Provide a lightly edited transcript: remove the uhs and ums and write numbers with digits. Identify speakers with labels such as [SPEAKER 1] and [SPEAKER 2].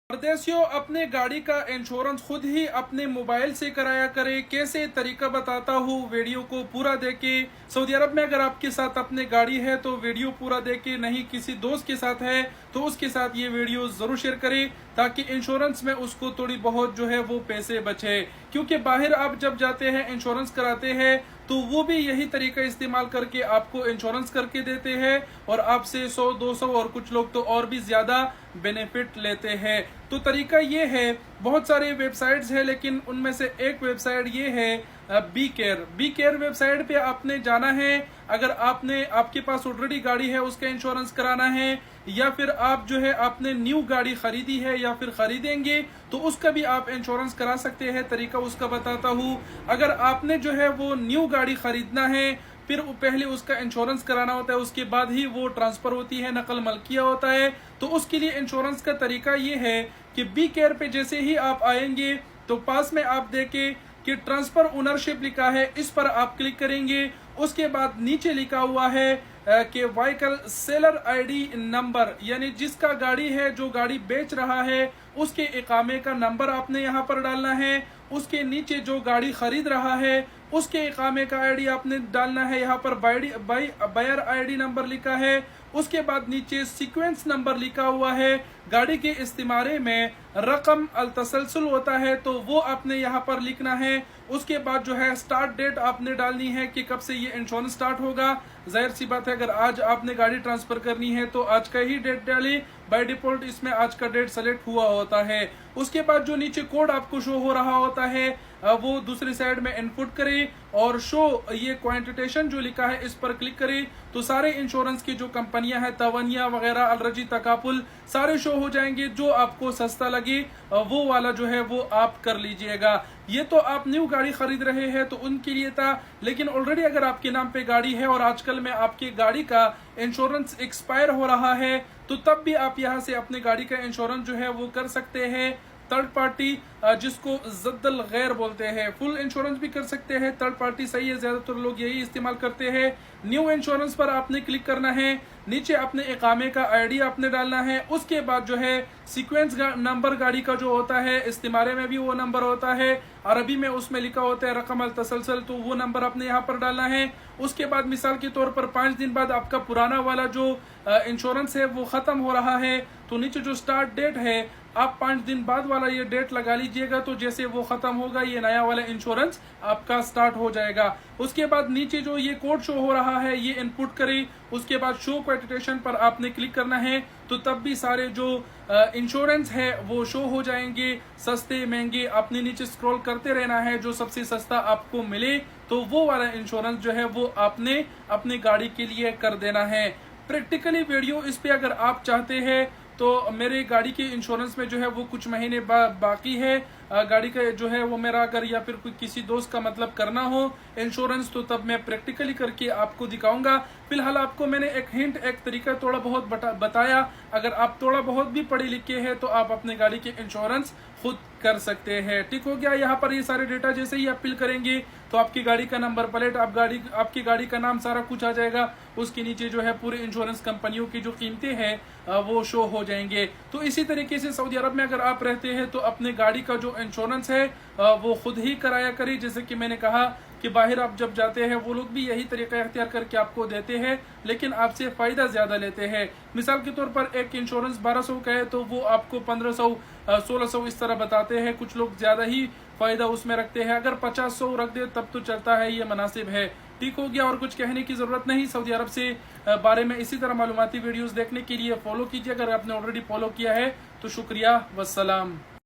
[SPEAKER 1] परदेशियों, अपने गाड़ी का इंश्योरेंस खुद ही अपने मोबाइल से कराया करें। कैसे तरीका बताता हूँ, वीडियो को पूरा देखे। सऊदी अरब में अगर आपके साथ अपनी गाड़ी है तो वीडियो पूरा देखे, नहीं किसी दोस्त के साथ है तो उसके साथ ये वीडियो जरूर शेयर करें ताकि इंश्योरेंस में उसको थोड़ी बहुत जो है वो पैसे बचे। क्योंकि बाहर आप जब जाते हैं इंश्योरेंस कराते हैं तो वो भी यही तरीका इस्तेमाल करके आपको इंश्योरेंस करके देते हैं और आपसे 100-200 और कुछ लोग तो और भी ज्यादा बेनिफिट लेते हैं। तो तरीका ये है, बहुत सारे वेबसाइट्स हैं लेकिन उनमें से एक वेबसाइट ये है बी केयर वेबसाइट पे आपने जाना है। अगर आपके पास ऑलरेडी गाड़ी है उसका इंश्योरेंस कराना है या फिर आप जो है आपने न्यू गाड़ी खरीदी है या फिर खरीदेंगे तो उसका भी आप इंश्योरेंस करा सकते हैं। तरीका उसका बताता हूँ। अगर आपने जो है वो न्यू गाड़ी खरीदना है, फिर पहले उसका इंश्योरेंस कराना होता है, उसके बाद ही वो ट्रांसफर होती है, नकल मलकिया होता है। तो उसके लिए इंश्योरेंस का तरीका ये है कि बी केयर पे जैसे ही आप आएंगे तो पास में आप देखें कि ट्रांसफर ओनरशिप लिखा है, इस पर आप क्लिक करेंगे। उसके बाद नीचे लिखा हुआ है कि व्हीकल सेलर आईडी नंबर, यानी जिसका गाड़ी है, जो गाड़ी बेच रहा है उसके इकामे का नंबर आपने यहाँ पर डालना है। उसके नीचे जो गाड़ी खरीद रहा है उसके इकामे का आईडी आपने डालना है। यहाँ पर बायर आईडी नंबर लिखा है। उसके बाद नीचे सीक्वेंस नंबर लिखा हुआ है। गाड़ी के इस्तेमारे में रकम अल तसलसल होता है तो वो आपने यहाँ पर लिखना है। उसके बाद जो है स्टार्ट डेट आपने डालनी है कि कब से ये इंश्योरेंस स्टार्ट होगा। जाहिर सी बात है, अगर आज आपने गाड़ी ट्रांसफर करनी है तो आज का ही डेट डाली। बाय डिफॉल्ट इसमें आज का डेट सेलेक्ट हुआ होता है। उसके बाद जो नीचे कोड आपको शो हो रहा होता है वो दूसरी साइड में इनपुट करें और शो ये क्वांटिटेशन जो लिखा है इस पर क्लिक करें तो सारे इंश्योरेंस की जो कंपनियां हैं, तवनिया वगैरह, अलरजी, तकापुल, सारे शो हो जाएंगे। जो आपको सस्ता लगे वो वाला जो है वो आप कर लीजिएगा। ये तो आप न्यू गाड़ी खरीद रहे हैं तो उनके लिए था, लेकिन ऑलरेडी अगर आपके नाम पे गाड़ी है और आजकल में आपकी गाड़ी का इंश्योरेंस एक्सपायर हो रहा है तो तब भी आप यहाँ से अपनी गाड़ी का इंश्योरेंस जो है वो कर सकते हैं। थर्ड पार्टी जिसको जद्दल गैर बोलते हैं, फुल इंश्योरेंस भी कर सकते हैं। थर्ड पार्टी सही है, ज्यादातर लोग यही इस्तेमाल करते हैं। न्यू इंश्योरेंस पर आपने क्लिक करना है। नीचे अपने इकामे का आईडी आपने डालना है। उसके बाद जो है सीक्वेंस नंबर गाड़ी का जो होता है, इस्तेमारे में भी वो नंबर होता है, अरबी में उसमें लिखा होता है रकम अल तसलसल, तो वो नंबर आपने यहाँ पर डालना है। उसके बाद मिसाल के तौर पर 5 दिन बाद आपका पुराना वाला जो इंश्योरेंस है वो खत्म हो रहा है तो नीचे जो स्टार्ट डेट है आप 5 दिन बाद वाला ये डेट लगा लीजिएगा। तो जैसे वो खत्म होगा ये नया वाला इंश्योरेंस आपका स्टार्ट हो जाएगा। उसके बाद नीचे जो ये कोड शो हो रहा है ये इनपुट करें। उसके बाद शो क्वांटिटेशन पर आपने क्लिक करना है तो तब भी सारे जो इंश्योरेंस है वो शो हो जाएंगे, सस्ते महंगे। आपने नीचे स्क्रॉल करते रहना है, जो सबसे सस्ता आपको मिले तो वो वाला इंश्योरेंस जो है वो आपने अपनी गाड़ी के लिए कर देना है। प्रैक्टिकली वीडियो इस पे अगर आप चाहते हैं तो मेरे गाड़ी के इंश्योरेंस में जो है वो कुछ महीने बाकी है। गाड़ी का जो है वो मेरा अगर या फिर कोई किसी दोस्त का मतलब करना हो इंश्योरेंस तो तब मैं प्रैक्टिकली करके आपको दिखाऊंगा। फिलहाल आपको मैंने एक हिंट, एक तरीका थोड़ा बहुत बताया। अगर आप थोड़ा बहुत भी पढ़े लिखे हैं तो आप अपने गाड़ी के इंश्योरेंस खुद कर सकते हैं। ठीक हो गया। यहाँ पर ये सारे डेटा जैसे ही आप फिल करेंगे तो आपकी गाड़ी का नंबर प्लेट, आपकी गाड़ी का नाम, सारा कुछ आ जाएगा। उसके नीचे जो है पूरे इंश्योरेंस कंपनियों की जो कीमतें हैं वो शो हो जाएंगे। तो इसी तरीके से सऊदी अरब में अगर आप रहते हैं तो अपने गाड़ी का जो इंश्योरेंस है वो खुद ही कराया करिए। जैसे कि मैंने कहा कि बाहर आप जब जाते हैं वो लोग भी यही तरीका इख्तियार करके आपको देते हैं लेकिन आपसे फायदा ज्यादा लेते हैं। मिसाल के तौर पर एक इंश्योरेंस 1200 का है तो वो आपको 1500 1600 इस तरह बताते हैं। कुछ लोग ज्यादा ही फायदा उसमें रखते हैं। अगर 50-100 रख दे तब तो चलता है, ये मुनासिब है। ठीक हो गया। और कुछ कहने की जरूरत नहीं। सऊदी अरब से बारे में इसी तरह मालूमाती वीडियोस देखने के लिए फॉलो कीजिए। अगर आपने ऑलरेडी फॉलो किया है तो शुक्रिया, वस्सलाम।